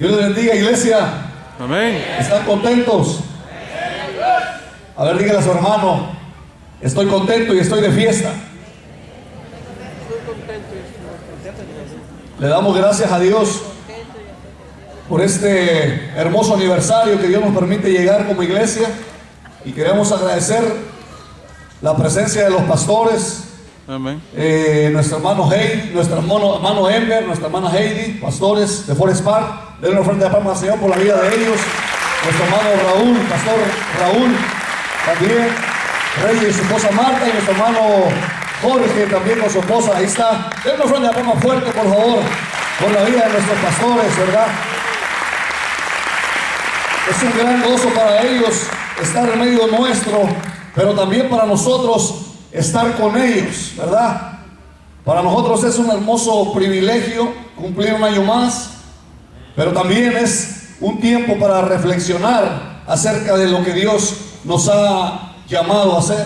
Dios les bendiga, iglesia. Amén. ¿Están contentos? A ver, díganle a su hermano: estoy contento y estoy de fiesta. Le damos gracias a Dios por este hermoso aniversario que Dios nos permite llegar como iglesia, y queremos agradecer la presencia de los pastores. Amén. Nuestro hermano Heidi, nuestro hermano Ember, nuestra hermana Heidi, pastores de Forest Park. Denle una ofrenda de palmas al Señor por la vida de ellos. Nuestro hermano Raúl, pastor Raúl, también Reyes y su esposa Marta, y nuestro hermano Jorge también con su esposa. Ahí está. Denle una ofrenda de palmas fuerte, por favor, por la vida de nuestros pastores, ¿verdad? Es un gran gozo para ellos estar en medio nuestro, pero también para nosotros estar con ellos, ¿verdad? Para nosotros es un hermoso privilegio cumplir un año más, pero también es un tiempo para reflexionar acerca de lo que Dios nos ha llamado a hacer.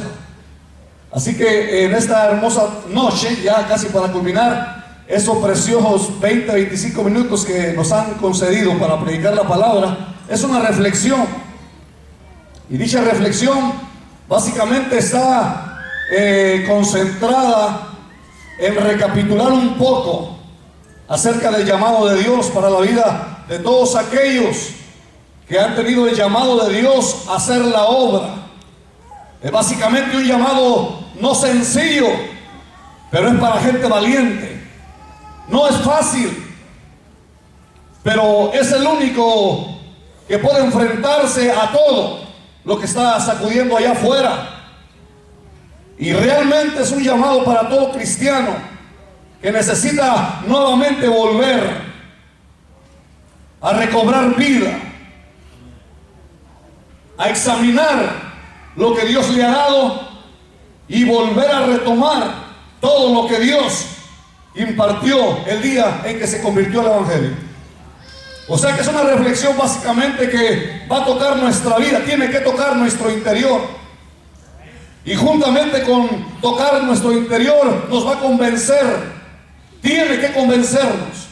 Así que en esta hermosa noche, ya casi para culminar, esos preciosos 20-25 minutos que nos han concedido para predicar la palabra, es una reflexión. Y dicha reflexión básicamente está concentrada en recapitular un poco acerca del llamado de Dios para la vida de todos aquellos que han tenido el llamado de Dios a hacer la obra. Es básicamente un llamado no sencillo, pero es para gente valiente. No es fácil, pero es el único que puede enfrentarse a todo lo que está sacudiendo allá afuera. Y realmente es un llamado para todo cristiano que necesita nuevamente volver a recobrar vida, a examinar lo que Dios le ha dado y volver a retomar todo lo que Dios impartió el día en que se convirtió el Evangelio. O sea que es una reflexión básicamente que va a tocar nuestra vida, tiene que tocar nuestro interior. Y juntamente con tocar nuestro interior nos va a convencer, tiene que convencernos.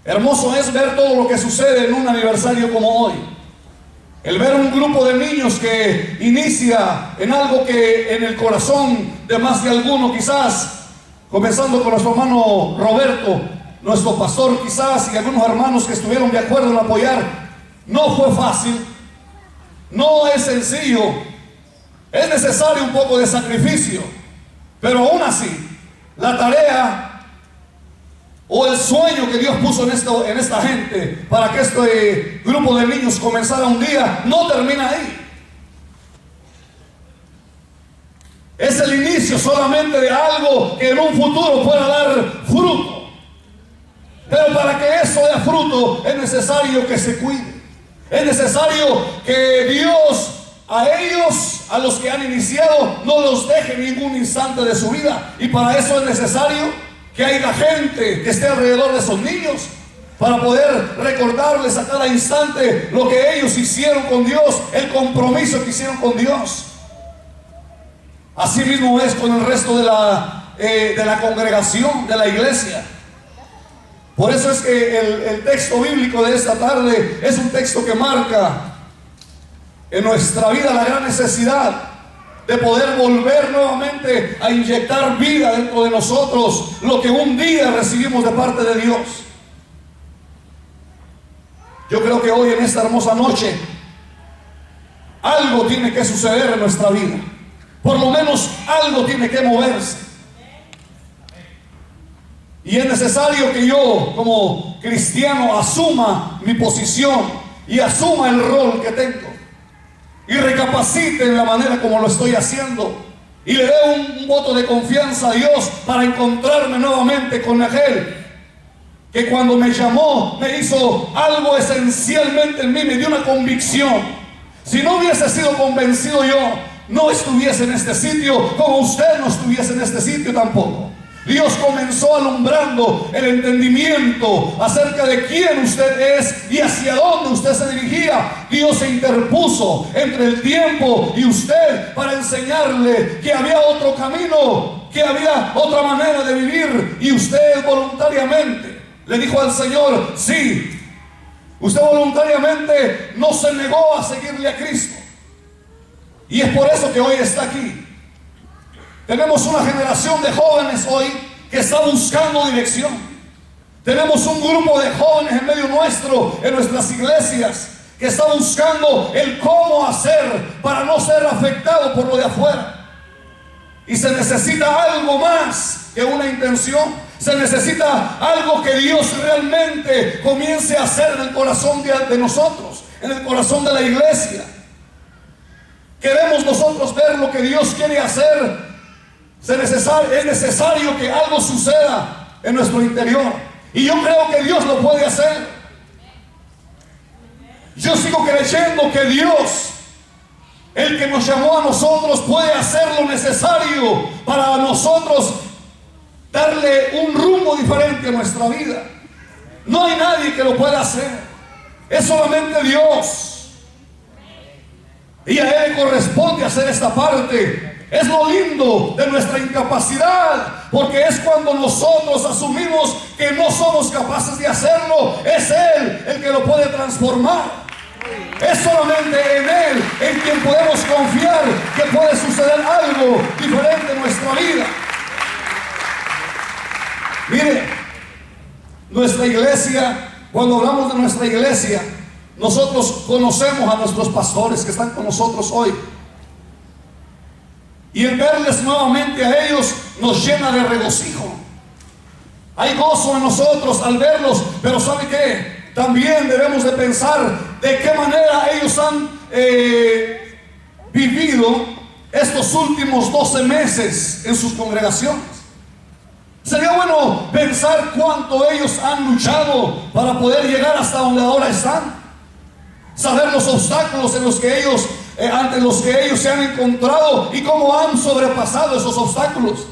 Hermoso es ver todo lo que sucede en un aniversario como hoy. El ver un grupo de niños que inicia en algo que en el corazón de más de alguno, quizás, comenzando con nuestro hermano Roberto, nuestro pastor quizás, y algunos hermanos que estuvieron de acuerdo en apoyar, no fue fácil, no es sencillo. Es necesario un poco de sacrificio, pero aún así, la tarea o el sueño que Dios puso en esta gente para que este grupo de niños comenzara un día, no termina ahí. Es el inicio solamente de algo que en un futuro pueda dar fruto. Pero para que eso dé fruto es necesario que se cuide. Es necesario que Dios a ellos, a los que han iniciado, no los deje ningún instante de su vida. Y para eso es necesario que haya gente que esté alrededor de esos niños, para poder recordarles a cada instante lo que ellos hicieron con Dios, el compromiso que hicieron con Dios. Así mismo es con el resto de la congregación, de la iglesia. Por eso es que el texto bíblico de esta tarde es un texto que marca en nuestra vida la gran necesidad de poder volver nuevamente a inyectar vida dentro de nosotros, lo que un día recibimos de parte de Dios. Yo creo que hoy, en esta hermosa noche, algo tiene que suceder en nuestra vida. Por lo menos algo tiene que moverse. Y es necesario que yo, como cristiano, asuma mi posición y asuma el rol que tengo. Y recapacite en la manera como lo estoy haciendo. Y le dé un voto de confianza a Dios para encontrarme nuevamente con aquel que cuando me llamó me hizo algo esencialmente en mí, me dio una convicción. Si no hubiese sido convencido yo, no estuviese en este sitio, como usted no estuviese en este sitio tampoco. Dios comenzó alumbrando el entendimiento acerca de quién usted es y hacia dónde usted se dirigía. Dios se interpuso entre el tiempo y usted para enseñarle que había otro camino, que había otra manera de vivir, y usted voluntariamente le dijo al Señor: sí, Usted voluntariamente no se negó a seguirle a Cristo. Y es por eso que hoy está aquí. Tenemos una generación de jóvenes hoy que está buscando dirección. Tenemos un grupo de jóvenes en medio nuestro, en nuestras iglesias, que está buscando el cómo hacer para no ser afectado por lo de afuera. Y se necesita algo más que una intención. Se necesita algo que Dios realmente comience a hacer en el corazón de nosotros, en el corazón de la iglesia. Queremos nosotros ver lo que Dios quiere hacer. Es necesario que algo suceda en nuestro interior. Y yo creo que Dios lo puede hacer. Yo sigo creyendo que Dios, el que nos llamó a nosotros, puede hacer lo necesario para nosotros darle un rumbo diferente a nuestra vida. No hay nadie que lo pueda hacer. Es solamente Dios. Y a Él le corresponde hacer esta parte. Es lo lindo de nuestra incapacidad, porque es cuando nosotros asumimos que no somos capaces de hacerlo. Es Él el que lo puede transformar. Es solamente en Él en quien podemos confiar que puede suceder algo diferente en nuestra vida. Mire, nuestra iglesia, cuando hablamos de nuestra iglesia, nosotros conocemos a nuestros pastores que están con nosotros hoy. Y el verles nuevamente a ellos nos llena de regocijo. Hay gozo en nosotros al verlos, pero ¿sabe qué? También debemos de pensar de qué manera ellos han vivido estos últimos 12 meses en sus congregaciones. Sería bueno pensar cuánto ellos han luchado para poder llegar hasta donde ahora están. Saber los obstáculos en los que ellos ante los que ellos se han encontrado y cómo han sobrepasado esos obstáculos.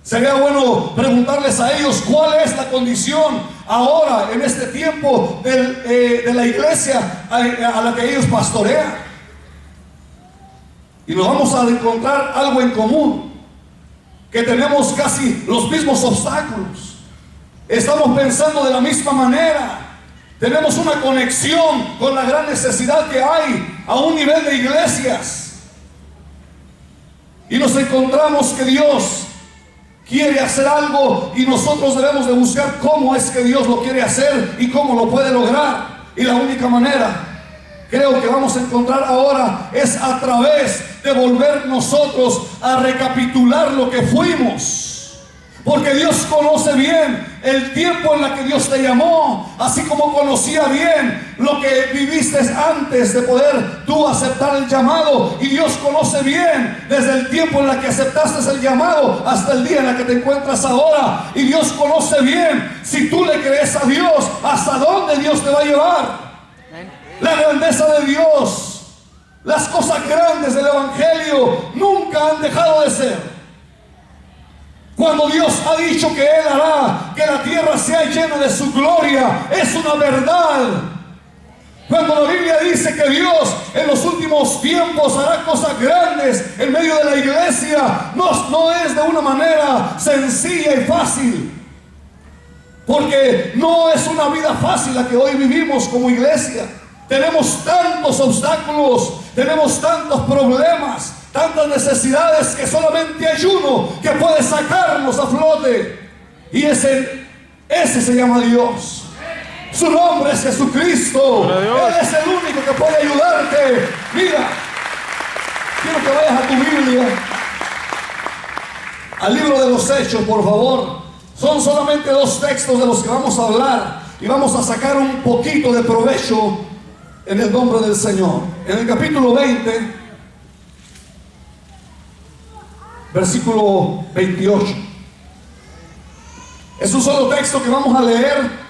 Sería bueno preguntarles a ellos cuál es la condición ahora en este tiempo de la iglesia a la que ellos pastorean. Y nos vamos a encontrar algo en común, que tenemos casi los mismos obstáculos. Estamos pensando de la misma manera. Tenemos una conexión con la gran necesidad que hay a un nivel de iglesias. Y nos encontramos que Dios quiere hacer algo y nosotros debemos de buscar cómo es que Dios lo quiere hacer y cómo lo puede lograr. Y la única manera, creo que vamos a encontrar ahora, es a través de volver nosotros a recapitular lo que fuimos. Porque Dios conoce bien el tiempo en el que Dios te llamó, así como conocía bien lo que viviste antes de poder tú aceptar el llamado. Y Dios conoce bien desde el tiempo en el que aceptaste el llamado hasta el día en el que te encuentras ahora. Y Dios conoce bien, si tú le crees a Dios, hasta dónde Dios te va a llevar. La grandeza de Dios, las cosas grandes del Evangelio nunca han dejado de ser. Cuando Dios ha dicho que Él hará que la tierra sea llena de su gloria, es una verdad. Cuando la Biblia dice que Dios en los últimos tiempos hará cosas grandes en medio de la iglesia, no es de una manera sencilla y fácil. Porque no es una vida fácil la que hoy vivimos como iglesia. Tenemos tantos obstáculos, tenemos tantos problemas, tantas necesidades, que solamente hay uno que puede sacarnos a flote. Y ese se llama Dios. Su nombre es Jesucristo. Él es el único que puede ayudarte. Mira, quiero que vayas a tu Biblia, al libro de los Hechos, por favor. Son solamente 2 textos de los que vamos a hablar y vamos a sacar un poquito de provecho en el nombre del Señor. En el capítulo 20, versículo 28. Es un solo texto que vamos a leer.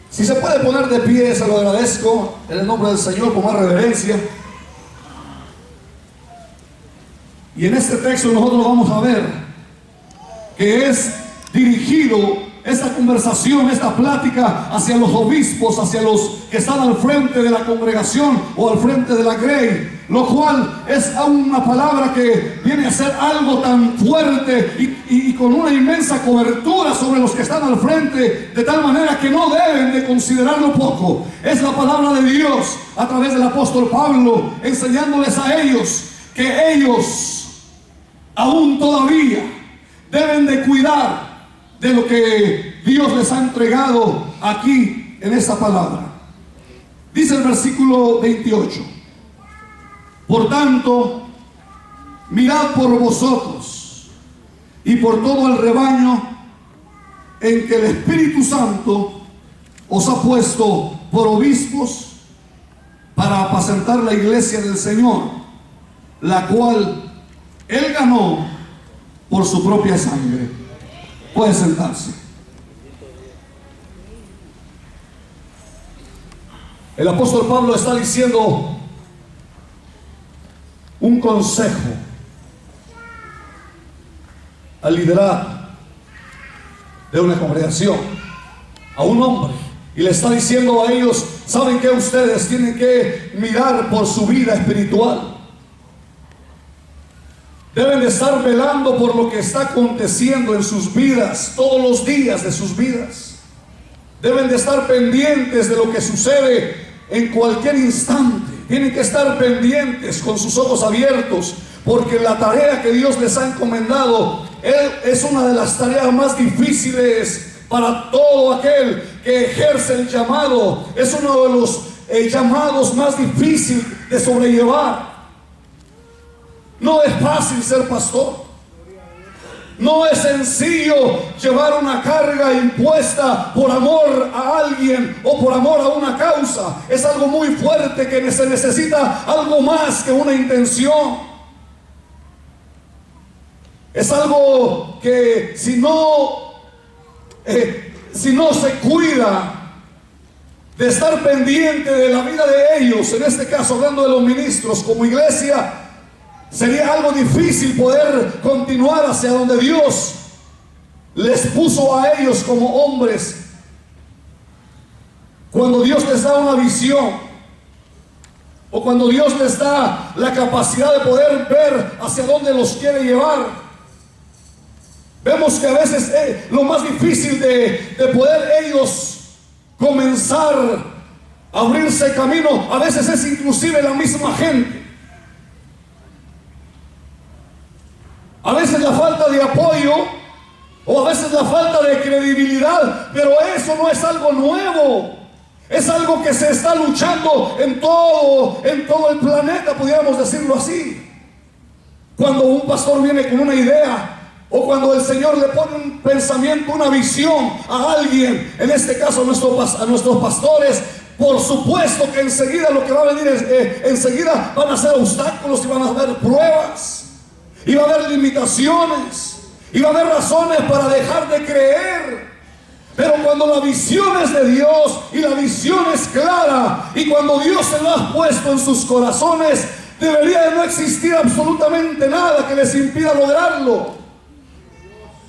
Si se puede poner de pie, se lo agradezco en el nombre del Señor con más reverencia. Y en este texto nosotros vamos a ver que es dirigido esta conversación, esta plática hacia los obispos, hacia los que están al frente de la congregación o al frente de la grey. lo cual es una palabra que viene a ser algo tan fuerte y con una inmensa cobertura sobre los que están al frente, de tal manera que no deben de considerarlo poco. Es la palabra de Dios a través del apóstol Pablo, enseñándoles a ellos que ellos aún todavía deben de cuidar de lo que Dios les ha entregado aquí en esta palabra. Dice el versículo 28: por tanto, mirad por vosotros y por todo el rebaño en que el Espíritu Santo os ha puesto por obispos para apacentar la iglesia del Señor, la cual Él ganó por su propia sangre. Puede sentarse. El apóstol Pablo está diciendo un consejo al liderazgo de una congregación, a un hombre, y le está diciendo a ellos: ¿saben qué? Ustedes tienen que mirar por su vida espiritual. Deben de estar velando por lo que está aconteciendo en sus vidas, todos los días de sus vidas. Deben de estar pendientes de lo que sucede en cualquier instante. Tienen que estar pendientes con sus ojos abiertos, porque la tarea que Dios les ha encomendado es una de las tareas más difíciles para todo aquel que ejerce el llamado. Es uno de los llamados más difíciles de sobrellevar. No es fácil ser pastor. No es sencillo llevar una carga impuesta por amor a alguien o por amor a una causa. Es algo muy fuerte que se necesita algo más que una intención. Es algo que si no se cuida de estar pendiente de la vida de ellos, en este caso hablando de los ministros como iglesia, sería algo difícil poder continuar hacia donde Dios les puso a ellos como hombres. Cuando Dios les da una visión, o cuando Dios les da la capacidad de poder ver hacia dónde los quiere llevar, vemos que a veces lo más difícil de poder ellos comenzar a abrirse camino, a veces es inclusive la misma gente. A veces la falta de apoyo, o a veces la falta de credibilidad, pero eso no es algo nuevo. Es algo que se está luchando en todo el planeta, pudiéramos decirlo así. Cuando un pastor viene con una idea, o cuando el Señor le pone un pensamiento, una visión a alguien, en este caso a nuestros pastores, por supuesto que enseguida lo que va a venir es, enseguida van a ser obstáculos y van a haber pruebas. Y va a haber limitaciones, y va a haber razones para dejar de creer. Pero cuando la visión es de Dios y la visión es clara, y cuando Dios se lo ha puesto en sus corazones, debería de no existir absolutamente nada que les impida lograrlo.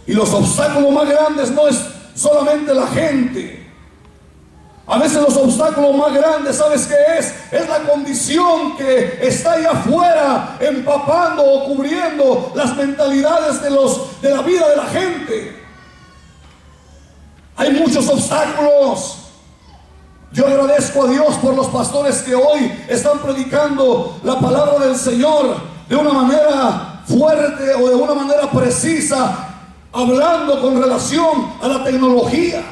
Y los obstáculos más grandes no es solamente la gente. A veces los obstáculos más grandes, ¿sabes qué es? Es la condición que está allá afuera, empapando o cubriendo las mentalidades de la vida de la gente. Hay muchos obstáculos. Yo agradezco a Dios por los pastores que hoy están predicando la palabra del Señor de una manera fuerte o de una manera precisa, hablando con relación a la tecnología.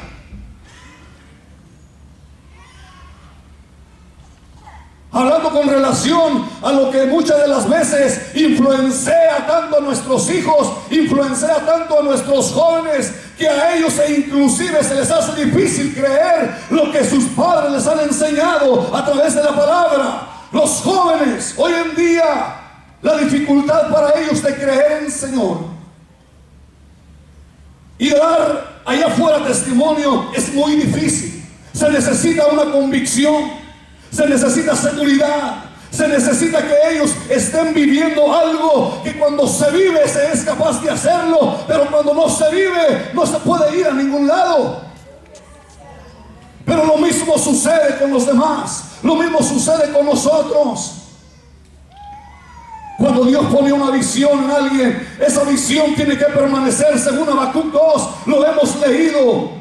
Hablando con relación a lo que muchas de las veces influencia tanto a nuestros hijos, influencia tanto a nuestros jóvenes, que a ellos inclusive se les hace difícil creer lo que sus padres les han enseñado a través de la palabra. Los jóvenes, hoy en día, la dificultad para ellos de creer en el Señor y dar allá afuera testimonio es muy difícil. Se necesita una convicción. Se necesita seguridad, se necesita que ellos estén viviendo algo que cuando se vive se es capaz de hacerlo, pero cuando no se vive no se puede ir a ningún lado. Pero lo mismo sucede con los demás, lo mismo sucede con nosotros. Cuando Dios pone una visión en alguien, esa visión tiene que permanecer. Según Habacuc 2, lo hemos leído.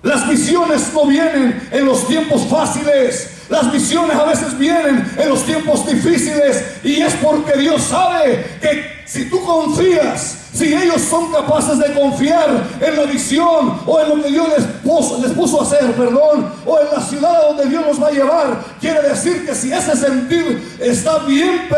Las visiones no vienen en los tiempos fáciles. Las visiones a veces vienen en los tiempos difíciles. Y es porque Dios sabe que si tú confías, si ellos son capaces de confiar en la visión o en lo que Dios les puso a hacer, o en la ciudad a donde Dios los va a llevar, quiere decir que si ese sentir está bien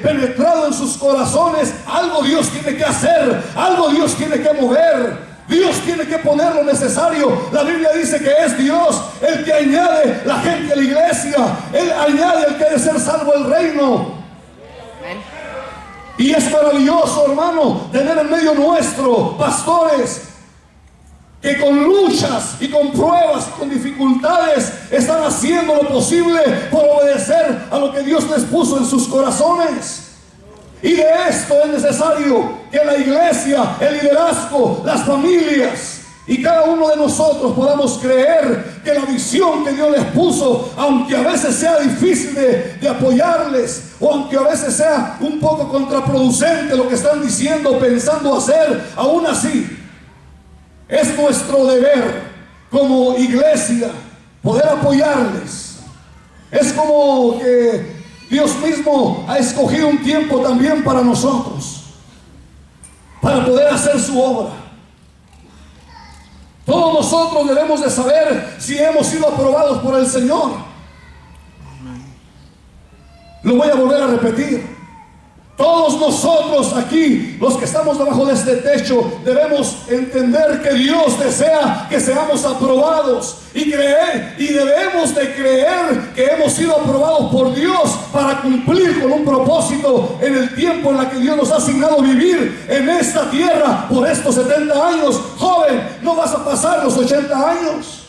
penetrado en sus corazones, algo Dios tiene que hacer, algo Dios tiene que mover. Dios tiene que poner lo necesario. La Biblia dice que es Dios el que añade la gente a la iglesia. Él añade el que ha de ser salvo el reino. Y es maravilloso, hermano, tener en medio nuestro pastores que con luchas y con pruebas, con dificultades, están haciendo lo posible por obedecer a lo que Dios les puso en sus corazones. Y de esto es necesario que la iglesia, el liderazgo, las familias y cada uno de nosotros podamos creer que la visión que Dios les puso, aunque a veces sea difícil de apoyarles, o aunque a veces sea un poco contraproducente lo que están diciendo, pensando hacer, aún así es nuestro deber como iglesia poder apoyarles. Es como que Dios mismo ha escogido un tiempo también para nosotros, para poder hacer su obra. Todos nosotros debemos de saber si hemos sido aprobados por el Señor. Lo voy a volver a repetir. Todos nosotros aquí, los que estamos debajo de este techo, debemos entender que Dios desea que seamos aprobados y debemos de creer que hemos sido aprobados por Dios para cumplir con un propósito en el tiempo en el que Dios nos ha asignado vivir en esta tierra por estos 70 años. Joven, no vas a pasar los 80 años.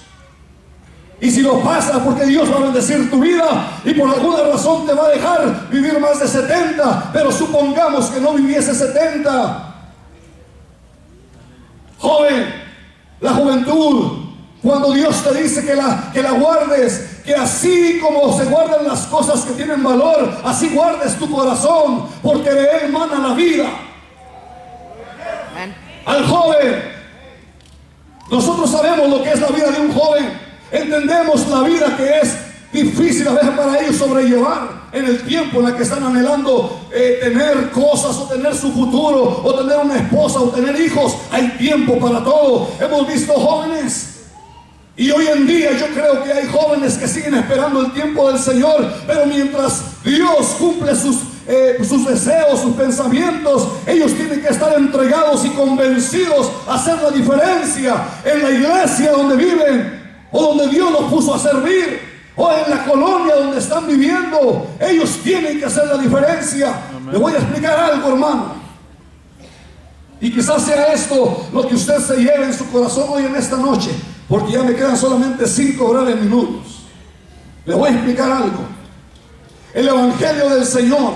Y si lo pasa, porque Dios va a bendecir tu vida y por alguna razón te va a dejar vivir más de 70, pero supongamos que no viviese 70. Joven, la juventud, cuando Dios te dice que la guardes, que así como se guardan las cosas que tienen valor, así guardes tu corazón, porque de él mana la vida. Al joven, nosotros sabemos lo que es la vida de un joven. Entendemos la vida que es difícil a veces para ellos sobrellevar en el tiempo en el que están anhelando tener cosas o tener su futuro o tener una esposa o tener hijos. Hay tiempo para todo. Hemos visto jóvenes y hoy en día yo creo que hay jóvenes que siguen esperando el tiempo del Señor, pero mientras Dios cumple sus deseos, sus pensamientos, ellos tienen que estar entregados y convencidos a hacer la diferencia en la iglesia donde viven, o donde Dios los puso a servir, o en la colonia donde están viviendo. Ellos tienen que hacer la diferencia. Amén. Le voy a explicar algo, hermano, y quizás sea esto lo que usted se lleve en su corazón hoy en esta noche, porque ya me quedan solamente 5 breves minutos. Le voy a explicar algo. El evangelio del Señor,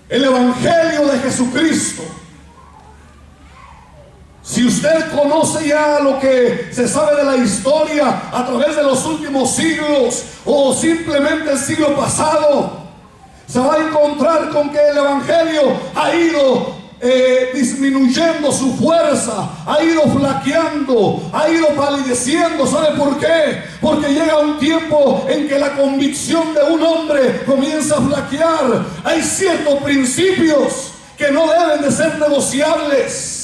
el evangelio de Jesucristo, si usted conoce ya lo que se sabe de la historia a través de los últimos siglos o simplemente el siglo pasado, se va a encontrar con que el evangelio ha ido disminuyendo su fuerza, ha ido flaqueando, ha ido palideciendo. ¿Sabe por qué? Porque llega un tiempo en que la convicción de un hombre comienza a flaquear. Hay ciertos principios que no deben de ser negociables.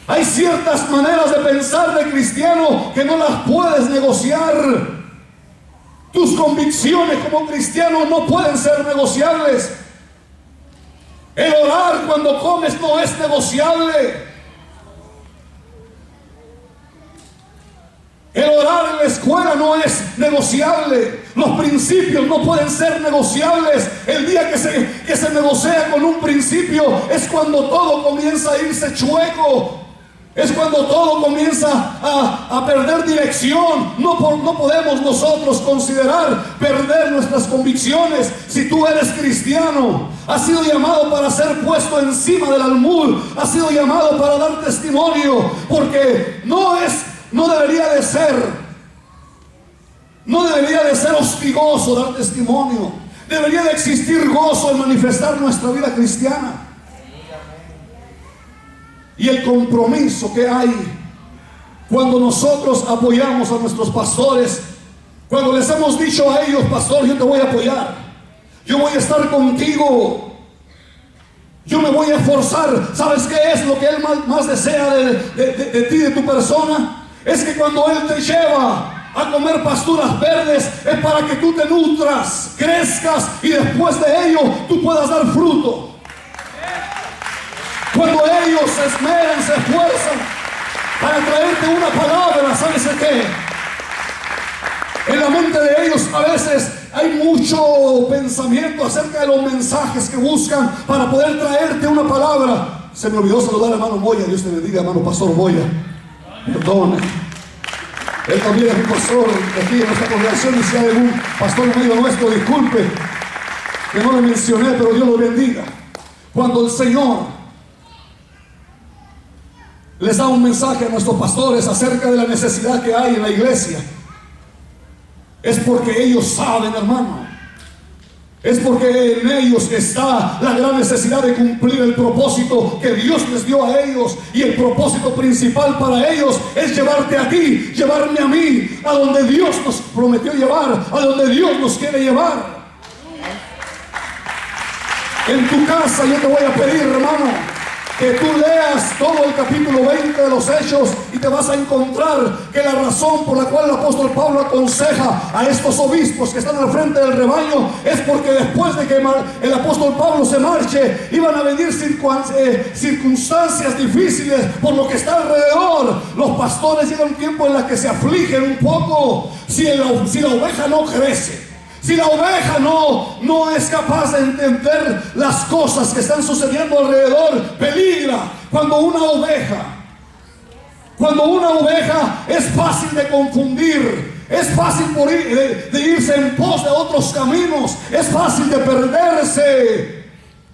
Hay ciertas maneras de pensar de cristiano que no las puedes negociar. Tus convicciones como cristiano no pueden ser negociables. El orar cuando comes no es negociable. El orar en la escuela no es negociable. Los principios no pueden ser negociables. El día que se negocia con un principio es cuando todo comienza a irse chueco. Es cuando todo comienza a perder dirección. No podemos nosotros considerar perder nuestras convicciones. Si tú eres cristiano, has sido llamado para ser puesto encima del almud. Has sido llamado para dar testimonio, porque no debería de ser No debería de ser hostigoso dar testimonio. Debería de existir gozo en manifestar nuestra vida cristiana. Y el compromiso que hay cuando nosotros apoyamos a nuestros pastores, cuando les hemos dicho a ellos: pastor, yo te voy a apoyar, yo voy a estar contigo, yo me voy a esforzar. ¿Sabes qué es lo que Él más desea de ti, de tu persona? Es que cuando Él te lleva a comer pasturas verdes, es para que tú te nutras, crezcas y después de ello tú puedas dar fruto. Cuando ellos se esmeran, se esfuerzan para traerte una palabra, ¿sabes qué? En la mente de ellos a veces hay mucho pensamiento acerca de los mensajes que buscan para poder traerte una palabra. Se me olvidó saludar a hermano Moya. Dios te bendiga, hermano pastor Moya. Perdone. Él también es un pastor de aquí en nuestra congregación. Y si hay algún pastor en medio nuestro, disculpe que no le mencioné, pero Dios lo bendiga. Cuando el Señor les da un mensaje a nuestros pastores acerca de la necesidad que hay en la iglesia, es porque ellos saben, hermano, es porque en ellos está la gran necesidad de cumplir el propósito que Dios les dio a ellos. Y el propósito principal para ellos es llevarte a ti, llevarme a mí, a donde Dios nos prometió llevar, a donde Dios nos quiere llevar. En tu casa yo te voy a pedir, hermano, que tú leas todo el capítulo 20 de los Hechos y te vas a encontrar que la razón por la cual el apóstol Pablo aconseja a estos obispos que están al frente del rebaño es porque después de que el apóstol Pablo se marche, iban a venir circunstancias difíciles por lo que está alrededor. Los pastores llegan un tiempo en el que se afligen un poco si la oveja no crece. Si la oveja no es capaz de entender las cosas que están sucediendo alrededor, peligra. Cuando una oveja es fácil de confundir, es fácil de irse en pos de otros caminos, es fácil de perderse.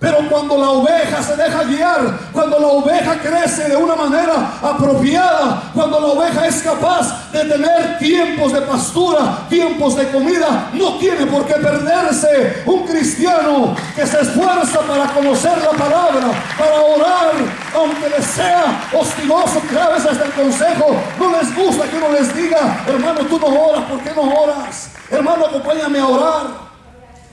Pero cuando la oveja se deja guiar, cuando la oveja crece de una manera apropiada, cuando la oveja es capaz de tener tiempos de pastura, tiempos de comida, no tiene por qué perderse. Un cristiano que se esfuerza para conocer la palabra, para orar, aunque les sea hostigoso, que a veces el consejo no les gusta que uno les diga: hermano, tú no oras, ¿por qué no oras? Hermano, acompáñame a orar.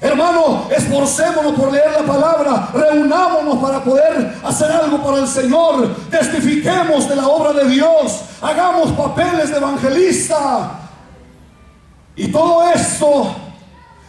Hermano, esforcémonos por leer la palabra, reunámonos para poder hacer algo para el Señor, testifiquemos de la obra de Dios, hagamos papeles de evangelista. Y todo esto,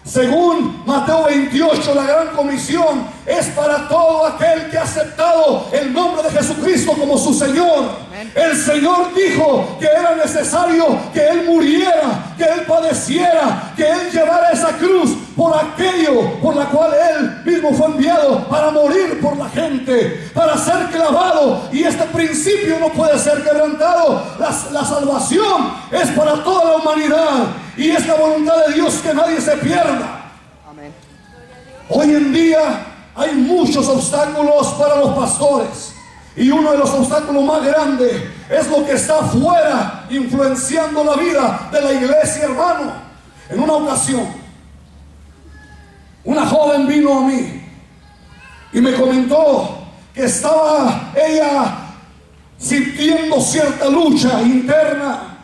según Mateo 28, la gran comisión es para todo aquel que ha aceptado el nombre de Jesucristo como su Señor. El Señor dijo que era necesario que Él muriera, que Él padeciera, que Él llevara esa cruz por aquello por la cual Él mismo fue enviado, para morir por la gente, para ser clavado. Y este principio no puede ser quebrantado. La salvación es para toda la humanidad y es la voluntad de Dios que nadie se pierda. Amén. Hoy en día hay muchos obstáculos para los pastores. Y uno de los obstáculos más grandes es lo que está afuera, influenciando la vida de la iglesia, hermano. En una ocasión, una joven vino a mí y me comentó que estaba ella sintiendo cierta lucha interna.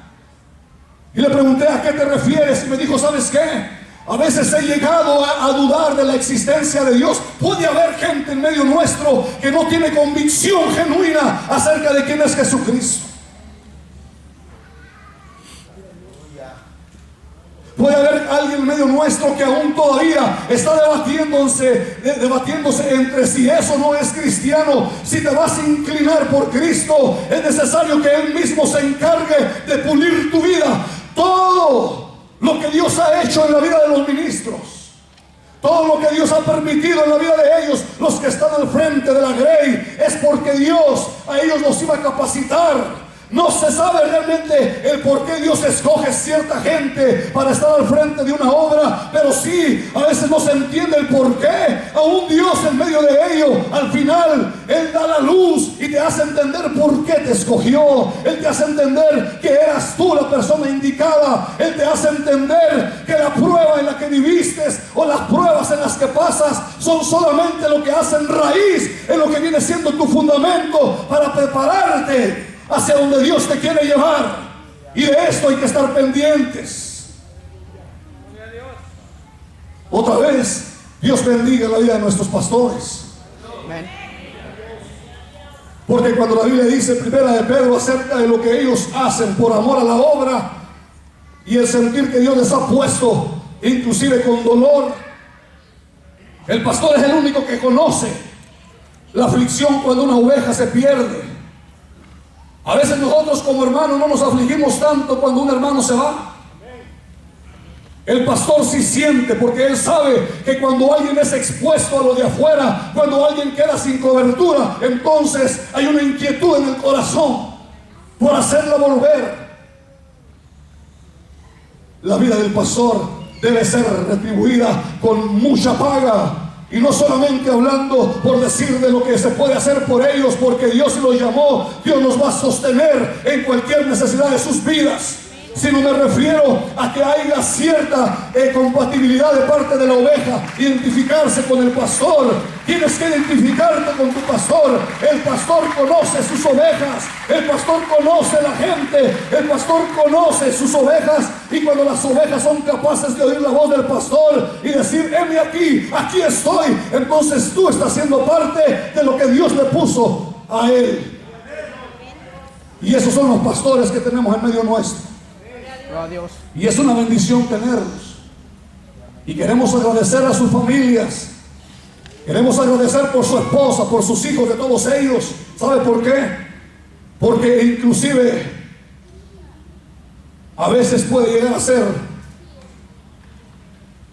Y le pregunté: ¿a qué te refieres? Y me dijo: ¿sabes qué? A veces he llegado a dudar de la existencia de Dios. Puede haber gente en medio nuestro que no tiene convicción genuina acerca de quién es Jesucristo. Puede haber alguien en medio nuestro que aún todavía está debatiéndose entre si eso no es cristiano. Si te vas a inclinar por Cristo, es necesario que Él mismo se encargue de pulir tu vida. Todo lo que Dios ha hecho en la vida de los ministros, todo lo que Dios ha permitido en la vida de ellos, los que están al frente de la Grey, es porque Dios a ellos los iba a capacitar. No se sabe realmente el por qué Dios escoge cierta gente para estar al frente de una obra, pero sí, a veces no se entiende el por qué. Aún Dios en medio de ello, al final, Él da la luz y te hace entender por qué te escogió. Él te hace entender que eras tú la persona indicada. Él te hace entender que la prueba en la que viviste o las pruebas en las que pasas son solamente lo que hacen raíz en lo que viene siendo tu fundamento para prepararte hacia donde Dios te quiere llevar. Y de esto hay que estar pendientes. Otra vez, Dios bendiga la vida de nuestros pastores. Porque cuando la Biblia dice, primera de Pedro, acerca de lo que ellos hacen por amor a la obra y el sentir que Dios les ha puesto, inclusive con dolor, el pastor es el único que conoce la aflicción cuando una oveja se pierde. A veces nosotros como hermanos no nos afligimos tanto cuando un hermano se va. El pastor sí siente, porque él sabe que cuando alguien es expuesto a lo de afuera, cuando alguien queda sin cobertura, entonces hay una inquietud en el corazón por hacerla volver. La vida del pastor debe ser retribuida con mucha paga. Y no solamente hablando por decir de lo que se puede hacer por ellos, porque Dios los llamó, Dios los va a sostener en cualquier necesidad de sus vidas, sino me refiero a que haya cierta compatibilidad de parte de la oveja, identificarse con el pastor. Tienes que identificarte con tu pastor. El pastor conoce sus ovejas, el pastor conoce la gente, el pastor conoce sus ovejas, y cuando las ovejas son capaces de oír la voz del pastor y decir, heme aquí, aquí estoy, entonces tú estás siendo parte de lo que Dios le puso a él. Y esos son los pastores que tenemos en medio nuestro. Y es una bendición tenerlos. Y queremos agradecer a sus familias. Queremos agradecer por su esposa, por sus hijos, de todos ellos. ¿Sabe por qué? Porque inclusive a veces puede llegar a ser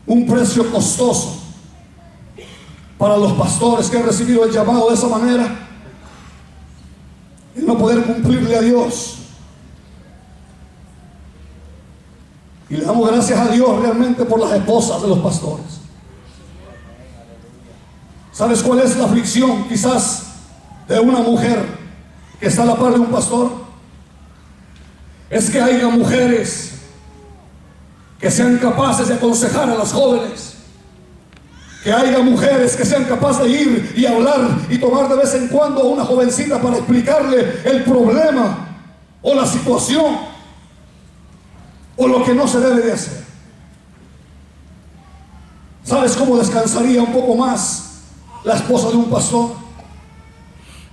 un precio costoso para los pastores que han recibido el llamado de esa manera, el no poder cumplirle a Dios. Y le damos gracias a Dios realmente por las esposas de los pastores. ¿Sabes cuál es la aflicción quizás de una mujer que está a la par de un pastor? Es que haya mujeres que sean capaces de aconsejar a las jóvenes, que haya mujeres que sean capaces de ir y hablar y tomar de vez en cuando a una jovencita para explicarle el problema o la situación o lo que no se debe de hacer. ¿Sabes cómo descansaría un poco más la esposa de un pastor?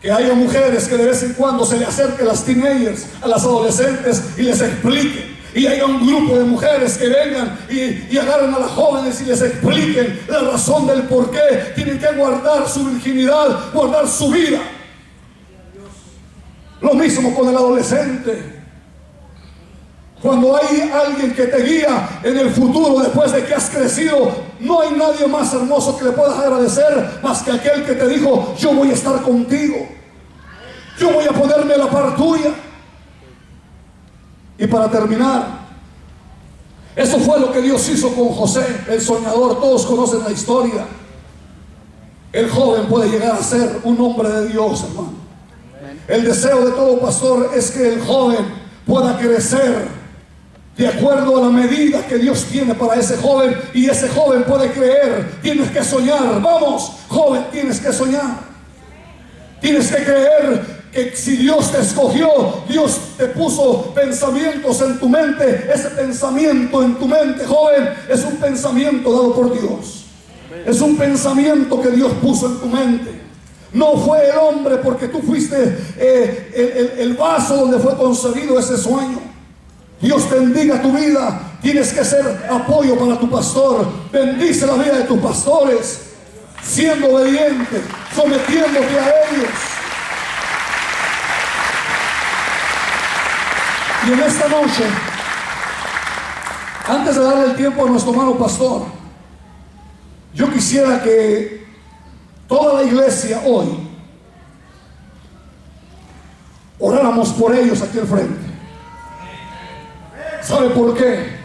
Que haya mujeres que de vez en cuando se le acerquen a las teenagers, a las adolescentes, y les expliquen. Y haya un grupo de mujeres que vengan y agarren a las jóvenes y les expliquen la razón del por qué tienen que guardar su virginidad, guardar su vida. Lo mismo con el adolescente. Cuando hay alguien que te guía en el futuro después de que has crecido, no hay nadie más hermoso que le puedas agradecer más que aquel que te dijo, yo voy a estar contigo, yo voy a ponerme a la par tuya. Y para terminar, eso fue lo que Dios hizo con José, el soñador. Todos conocen la historia. El joven puede llegar a ser un hombre de Dios, hermano. El deseo de todo pastor es que el joven pueda crecer de acuerdo a la medida que Dios tiene para ese joven, y ese joven puede creer. Tienes que soñar. Vamos, joven, tienes que soñar. Tienes que creer que si Dios te escogió, Dios te puso pensamientos en tu mente. Ese pensamiento en tu mente, joven, es un pensamiento dado por Dios. Es un pensamiento que Dios puso en tu mente. No fue el hombre, porque tú fuiste el vaso donde fue concebido ese sueño. Dios bendiga tu vida. Tienes que ser apoyo para tu pastor. Bendice la vida de tus pastores, siendo obediente, sometiéndote a ellos. Y en esta noche, antes de darle el tiempo a nuestro hermano pastor, yo quisiera que toda la iglesia hoy oráramos por ellos aquí al frente. ¿Sabe por qué?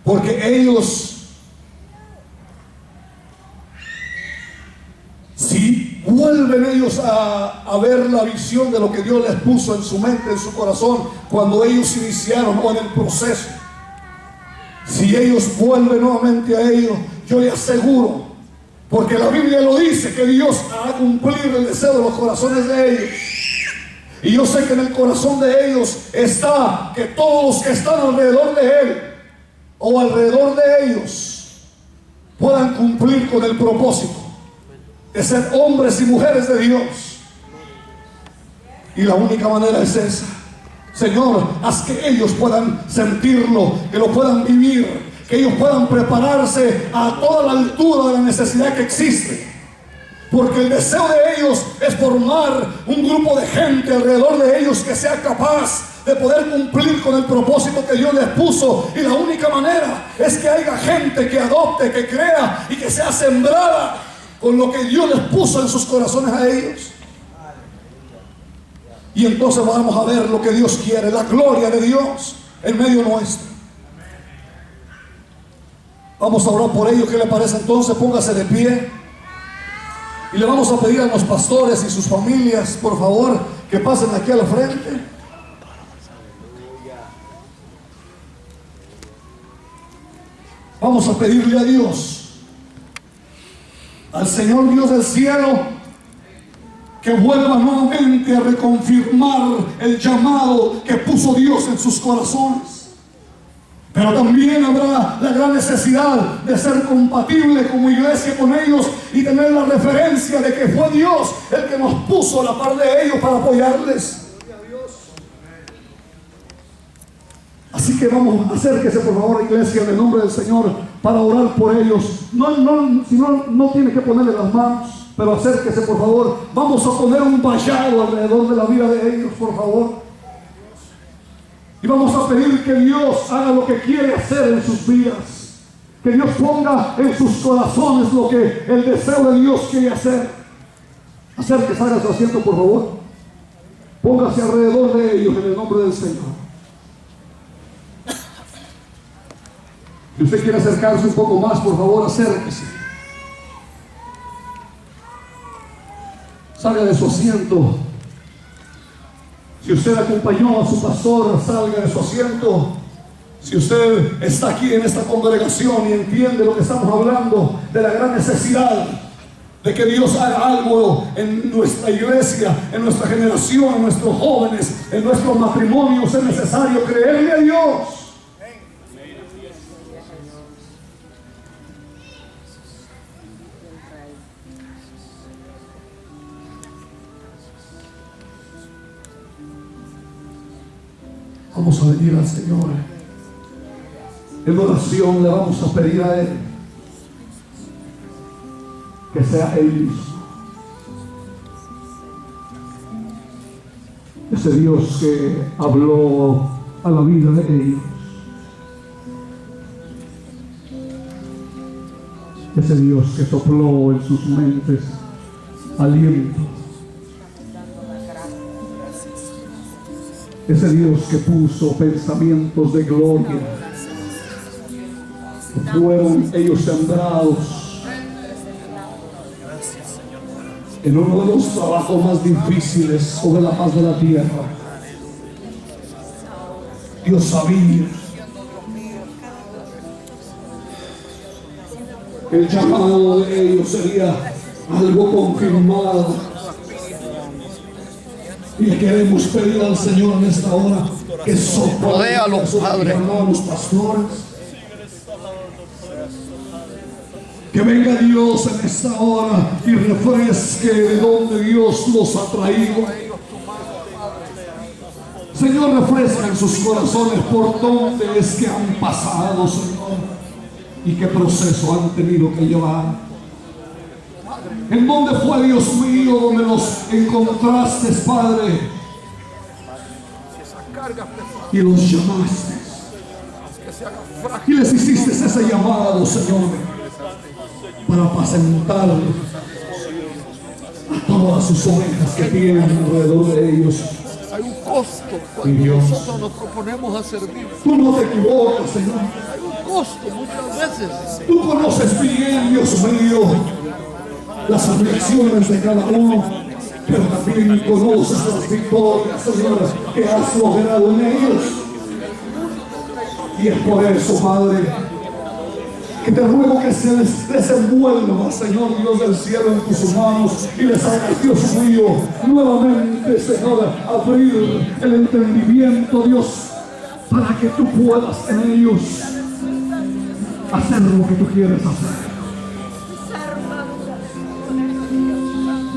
Porque ellos, si vuelven ellos a ver la visión de lo que Dios les puso en su mente, en su corazón, cuando ellos iniciaron o en el proceso, si ellos vuelven nuevamente a ellos, yo les aseguro, porque la Biblia lo dice, que Dios hará cumplir el deseo de los corazones de ellos. Y yo sé que en el corazón de ellos está que todos los que están alrededor de Él o alrededor de ellos puedan cumplir con el propósito de ser hombres y mujeres de Dios. Y la única manera es esa. Señor, haz que ellos puedan sentirlo, que lo puedan vivir, que ellos puedan prepararse a toda la altura de la necesidad que existe. Porque el deseo de ellos es formar un grupo de gente alrededor de ellos que sea capaz de poder cumplir con el propósito que Dios les puso. Y la única manera es que haya gente que adopte, que crea y que sea sembrada con lo que Dios les puso en sus corazones a ellos. Y entonces vamos a ver lo que Dios quiere, la gloria de Dios en medio nuestro. Vamos a orar por ellos. ¿Qué le parece entonces? Póngase de pie. Y le vamos a pedir a los pastores y sus familias, por favor, que pasen aquí al frente. Vamos a pedirle a Dios, al Señor Dios del cielo, que vuelva nuevamente a reconfirmar el llamado que puso Dios en sus corazones. Pero también habrá la gran necesidad de ser compatible como iglesia con ellos y tener la referencia de que fue Dios el que nos puso a la par de ellos para apoyarles. Así que vamos, acérquese por favor, iglesia, en el nombre del Señor, para orar por ellos. Si no tiene que ponerle las manos, pero acérquese por favor. Vamos a poner un vallado alrededor de la vida de ellos, por favor. Y vamos a pedir que Dios haga lo que quiere hacer en sus vidas. Que Dios ponga en sus corazones lo que el deseo de Dios quiere hacer. Acérquese, haga su asiento por favor. Póngase alrededor de ellos en el nombre del Señor. Si usted quiere acercarse un poco más, por favor, acérquese. Salga de su asiento. Si usted acompañó a su pastor, salga de su asiento. Si usted está aquí en esta congregación y entiende lo que estamos hablando, de la gran necesidad de que Dios haga algo en nuestra iglesia, en nuestra generación, en nuestros jóvenes, en nuestros matrimonios, es necesario creerle a Dios. Vamos a venir al Señor. En oración le vamos a pedir a Él que sea Él mismo. Ese Dios que habló a la vida de ellos. Ese Dios que sopló en sus mentes aliento. Ese Dios que puso pensamientos de gloria, que fueron ellos sembrados en uno de los trabajos más difíciles sobre la faz de la tierra. Dios sabía que el llamado de ellos sería algo confirmado. Y le queremos pedir al Señor en esta hora que sople a los pastores. Que venga Dios en esta hora y refresque de donde Dios los ha traído. Señor, refresca en sus corazones por donde es que han pasado, Señor, y qué proceso han tenido que llevar. ¿En dónde fue, Dios mío, donde los encontraste, Padre? Y los llamaste. Y les hiciste ese llamado, Señor, para apacentar a todas sus ovejas que tienen alrededor de ellos. Hay un costo Mi cuando Dios, nosotros nos proponemos a servir. tú no te equivocas, Señor. Hay un costo muchas veces. Tú conoces bien, Dios mío, las aflicciones de cada uno, pero también conoces las victorias, Señor, que has logrado en ellos. Y es por eso, Padre, que te ruego que se les desenvuelva, Señor Dios del cielo, en tus manos y les hagas, Dios mío, nuevamente, Señor, abrir el entendimiento, Dios, para que tú puedas en ellos hacer lo que tú quieres hacer.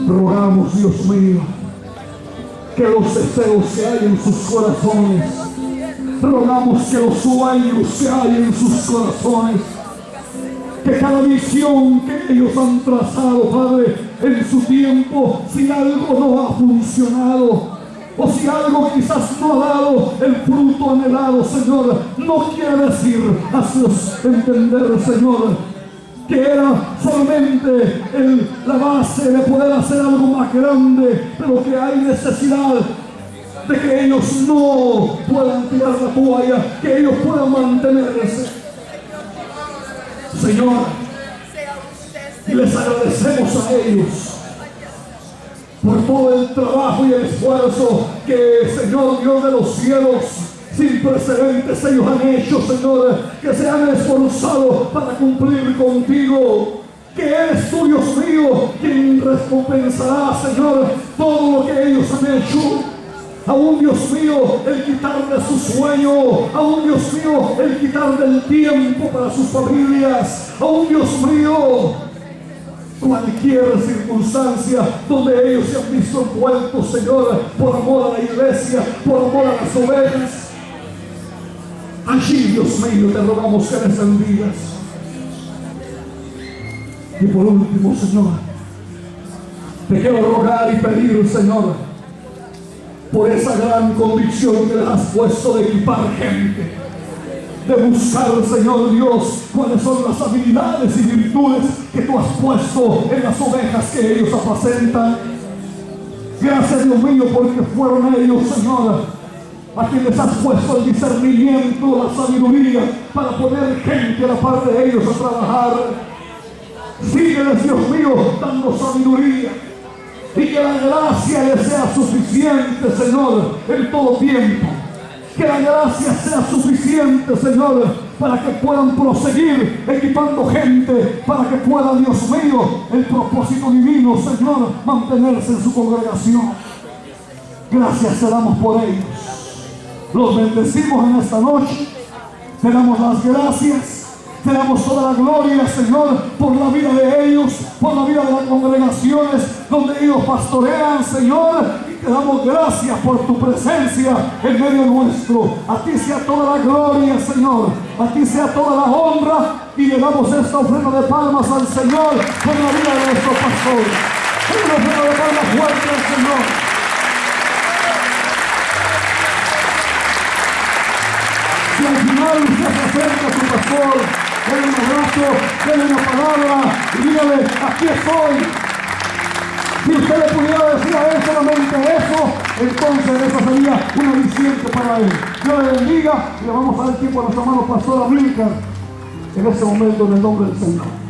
Rogamos, Dios mío, que los deseos que hay en sus corazones, rogamos que los sueños que hay en sus corazones, que cada visión que ellos han trazado, Padre, en su tiempo, si algo no ha funcionado, o si algo quizás no ha dado el fruto anhelado, Señor, no quiere decir, haznos entender, Señor, que era solamente la base de poder hacer algo más grande, pero que hay necesidad de que ellos no puedan tirar la toalla, que ellos puedan mantenerse. Señor, les agradecemos a ellos por todo el trabajo y el esfuerzo que, Señor Dios de los cielos, sin precedentes ellos han hecho, Señor, que se han esforzado para cumplir contigo, que eres tú, Dios mío, quien recompensará, Señor, todo lo que ellos han hecho. Aún, Dios mío, el quitar de su sueño, aún, Dios mío, el quitar del tiempo para sus familias, aún, Dios mío, cualquier circunstancia donde ellos se han visto envueltos, Señor, por amor a la iglesia, por amor a las ovejas. Allí, Dios mío, te rogamos que les bendigas. Y por último, Señor, te quiero rogar y pedir, Señor, por esa gran convicción que les has puesto de equipar gente, de buscar, Señor Dios, cuáles son las habilidades y virtudes que tú has puesto en las ovejas que ellos apacentan. Gracias, Dios mío, porque fueron ellos, Señor, a quienes has puesto el discernimiento, la sabiduría para poner gente a la par de ellos a trabajar. Sígueles, Dios mío, dando sabiduría, y que la gracia les sea suficiente, Señor, en todo tiempo. Que la gracia sea suficiente, Señor, para que puedan proseguir equipando gente, para que pueda, Dios mío, el propósito divino, Señor, mantenerse en su congregación. Gracias te damos por ellos. Los bendecimos en esta noche. Te damos las gracias. Te damos toda la gloria, Señor, por la vida de ellos, por la vida de las congregaciones donde ellos pastorean, Señor. Y te damos gracias por tu presencia en medio nuestro. A ti sea toda la gloria, Señor. A ti sea toda la honra. Y le damos esta ofrenda de palmas al Señor por la vida de nuestro pastor. Una ofrenda de palmas fuerte al Señor. Si al final usted se acerca a su pastor, denle un abrazo, denle una palabra y dígale, aquí estoy. Si usted le pudiera decir a él solamente eso, entonces esa sería una aliciente para él. Dios le bendiga y le vamos a dar tiempo a nuestro hermano pastor Amílcar en este momento en el nombre del Señor.